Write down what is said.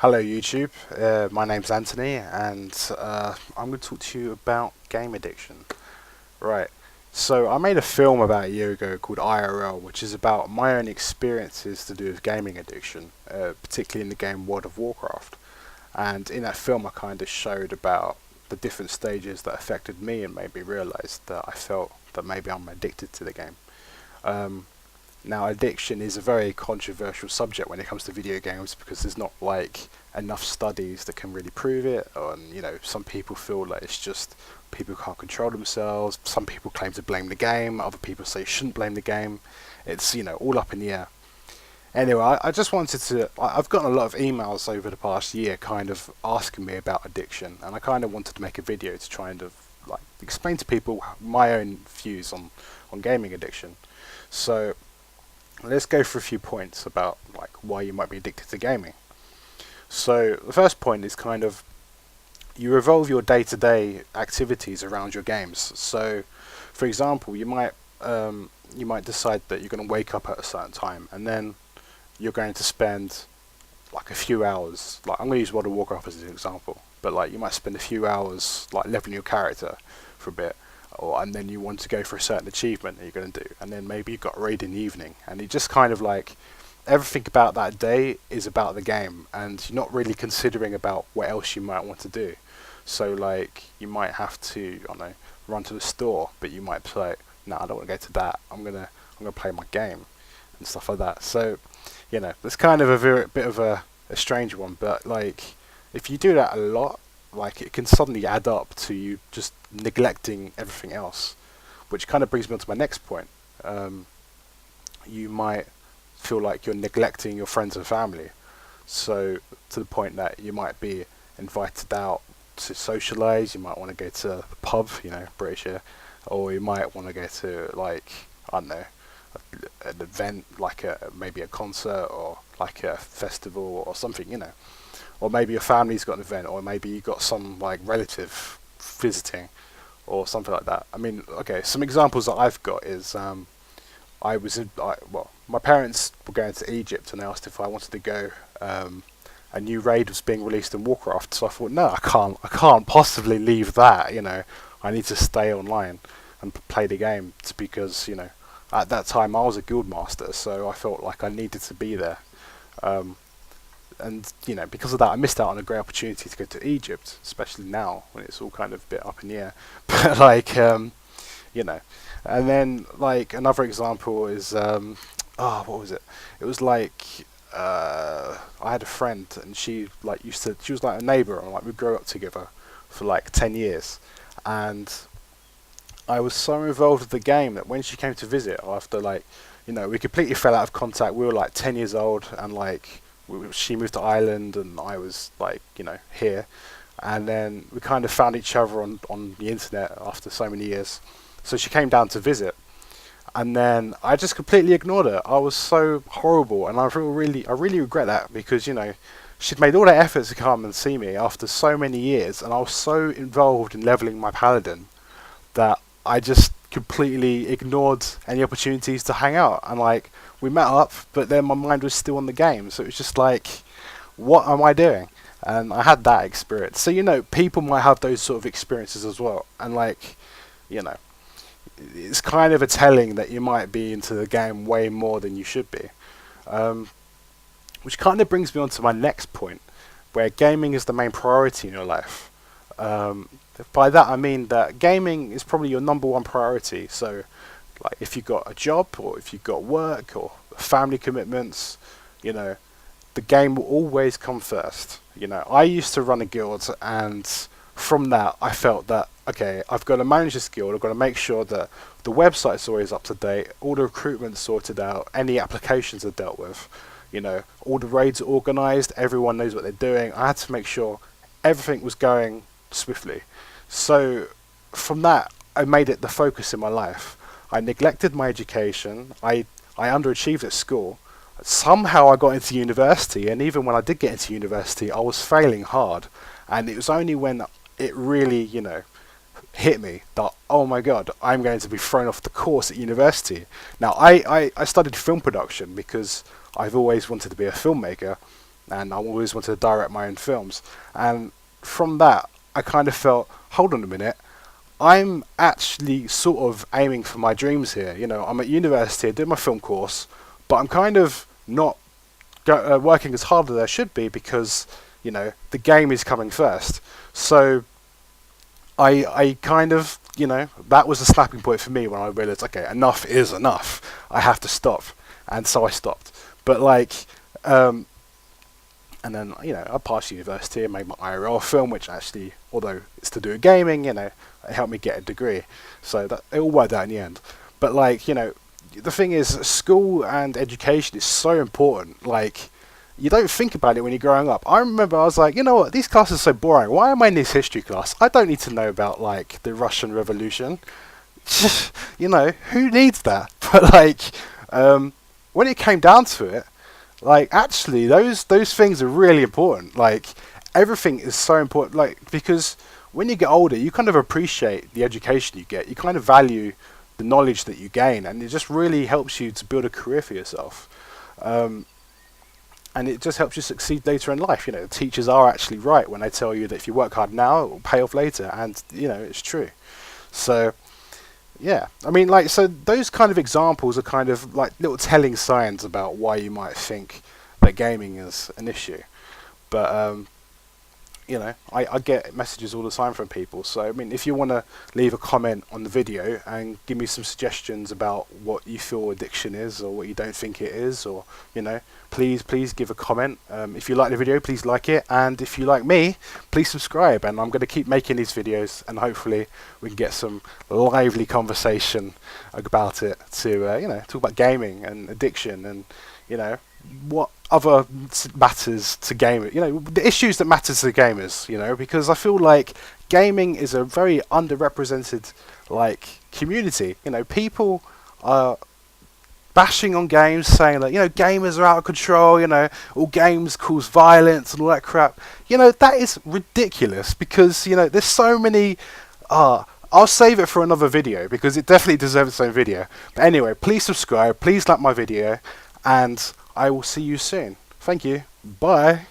Hello YouTube, my name's Anthony and I'm going to talk to you about game addiction. Right, so I made a film about a year ago called IRL, which is about my own experiences to do with gaming addiction, particularly in the game World of Warcraft. And in that film I kind of showed about the different stages that affected me and made me realise that I felt that maybe I'm addicted to the game. Um, Now, addiction is a very controversial subject when it comes to video games because there's not like enough studies that can really prove it. And some people feel like it's just people can't control themselves. Some people claim to blame the game. Other people say you shouldn't blame the game. It's all up in the air. Anyway, I just wanted to. I've gotten a lot of emails over the past year, kind of asking me about addiction, and I kind of wanted to make a video to try and like explain to people my own views on gaming addiction. So let's go for a few points about like why you might be addicted to gaming. So the first point is kind of you revolve your day-to-day activities around your games. So, for example, you might decide that you're going to wake up at a certain time, and then you're going to spend like a few hours. Like I'm going to use World of Warcraft as an example, but like you might spend a few hours like leveling your character for a bit, and then you want to go for a certain achievement that you're going to do, and then maybe you've got a raid in the evening, and you just kind of like everything about that day is about the game, and you're not really considering about what else you might want to do. So like you might have to, I don't know, run to the store, but you might play, no, I don't want to go to that. I'm gonna play my game and stuff like that. So that's kind of a bit of a strange one, but like if you do that a lot, like it can suddenly add up to you just neglecting everything else, which kind of brings me on to my next point. You might feel like you're neglecting your friends and family, so to the point that you might be invited out to socialize. You might want to go to the pub, British here, or you might want to go to like, I don't know, an event like maybe a concert or like a festival or something, or maybe your family's got an event, or maybe you got some like relative visiting or something like that. I mean, okay, some examples that I've got is my parents were going to Egypt and they asked if I wanted to go. A new raid was being released in Warcraft, so I thought, no, I can't possibly leave that. I need to stay online and play the game because at that time I was a guild master, so I felt like I needed to be there. And because of that, I missed out on a great opportunity to go to Egypt, especially now when it's all kind of a bit up in the air. But like, and then like another example is, what was it? It was like I had a friend, and she was like a neighbour, and like we grew up together for like 10 years, and I was so involved with the game that when she came to visit after like, we completely fell out of contact. We were like 10 years old, and like she moved to Ireland and I was like, here, and then we kind of found each other on the internet after so many years. So she came down to visit, and then I just completely ignored her. I was so horrible, and I really regret that because she'd made all that effort to come and see me after so many years, and I was so involved in leveling my paladin that I just completely ignored any opportunities to hang out. And like we met up, but then my mind was still on the game, so it was just like, what am I doing? And I had that experience. So people might have those sort of experiences as well, and like it's kind of a telling that you might be into the game way more than you should be. Which kind of brings me on to my next point, where gaming is the main priority in your life. By that I mean that gaming is probably your number one priority. So like if you've got a job, or if you've got work or family commitments, the game will always come first. I used to run a guild, and from that I felt that, okay, I've got to manage this guild, I've got to make sure that the website's always up to date, all the recruitment's sorted out, any applications are dealt with, all the raids are organised, everyone knows what they're doing. I had to make sure everything was going swiftly. So from that, I made it the focus in my life. I neglected my education, I underachieved at school. Somehow I got into university, and even when I did get into university, I was failing hard. And it was only when it really, hit me that, oh my god, I'm going to be thrown off the course at university. Now, I studied film production because I've always wanted to be a filmmaker, and I always wanted to direct my own films. And from that, I kind of felt, hold on a minute, I'm actually sort of aiming for my dreams here. You know, I'm at university, doing my film course, but I'm kind of not working as hard as I should be because, you know, the game is coming first. So I kind of, you know, that was a snapping point for me when I realized, okay, enough is enough. I have to stop. And so I stopped. But like, and then, you know, I passed university and made my IRL film, which actually, although it's to do with gaming, you know, it helped me get a degree. So that it all worked out in the end. But like, you know, the thing is, school and education is so important. Like, you don't think about it when you're growing up. I remember I was like, you know what, these classes are so boring. Why am I in this history class? I don't need to know about like the Russian Revolution. You know, who needs that? But like, when it came down to it, like actually those things are really important. Like everything is so important. Like because when you get older, you kind of appreciate the education you get. You kind of value the knowledge that you gain, and it just really helps you to build a career for yourself. And it just helps you succeed later in life. You know, teachers are actually right when they tell you that if you work hard now, it will pay off later, and you know it's true. So yeah, I mean, like, so those kind of examples are kind of like little telling signs about why you might think that gaming is an issue. But you know, I get messages all the time from people. So, I mean, if you want to leave a comment on the video and give me some suggestions about what you feel addiction is or what you don't think it is, or, you know, please give a comment. If you like the video, please like it. And if you like me, please subscribe. And I'm going to keep making these videos, and hopefully we can get some lively conversation about it to, you know, talk about gaming and addiction and, you know, what other matters to gamers, you know, the issues that matter to the gamers, you know, because I feel like gaming is a very underrepresented, like, community. You know, people are bashing on games, saying that, you know, gamers are out of control, you know, all games cause violence and all that crap. You know, that is ridiculous because, you know, there's so many, I'll save it for another video because it definitely deserves its own video. But anyway, please subscribe, please like my video, and I will see you soon. Thank you. Bye.